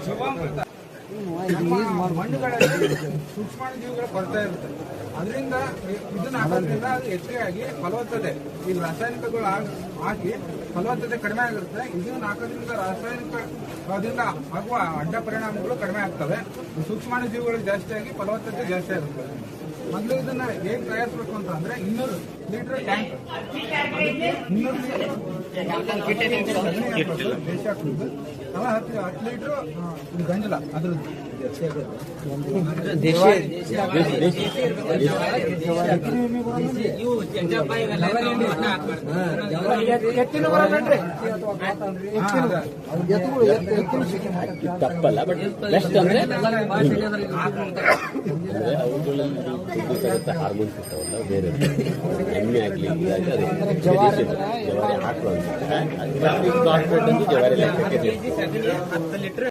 ಜೀವಾಮೃತ ನಮ್ಮ ಮಣ್ಣುಗಳಲ್ಲಿ ಸೂಕ್ಷ್ಮಾಣುಜೀವಿಗಳ ಕೊರತೆ ಇರುತ್ತೆ. ಅದರಿಂದ ಇದನ್ನ ಹಾಕೋದ್ರಿಂದ ಅದು ಹೆಚ್ಚಿಗೆ ಫಲವತ್ತತೆ ಈ ರಾಸಾಯನಿಕಗಳು ಹಾಕಿ ಫಲವತ್ತತೆ ಕಡಿಮೆ ಆಗಿರುತ್ತೆ. ಇದನ್ನ ಹಾಕೋದ್ರಿಂದ ರಾಸಾಯನಿಕದಿಂದ ಆಗುವ ಅಡ್ಡ ಪರಿಣಾಮಗಳು ಕಡಿಮೆ ಆಗ್ತವೆ. ಸೂಕ್ಷ್ಮಾಣುಜೀವಿಗಳು ಜಾಸ್ತಿ ಆಗಿ ಫಲವತ್ತತೆ ಜಾಸ್ತಿ ಆಗುತ್ತೆ. ಮೊದಲು ಇದನ್ನ ಹೇಗೆ ತಯಾರಿಸಬೇಕು ಅಂತ ಅಂದ್ರೆ 200 ಲೀಟರ್ ಟ್ಯಾಂಕ್, 200 ಲೀಟರ್ ದೇಶ ಹಾಕುದು, 10 ಲೀಟರ್ ಗಂಜಲ ಅದ್ರದ್ದು ತಪ್ಪಲ್ಲ. ಬಟ್ ಬೆಸ್ಟ್ ಅಂದ್ರೆ ಹಾರ್ಮೋನ್ಸ್ ಇರ್ತಾವಲ್ಲ ಬೇರೆ ಎಣ್ಣೆ ಆಗ್ಲಿ ಜವಾರಿ ಹಾಕುವ ಜವಾರಿ ಲೆಕ್ಕಕ್ಕೆ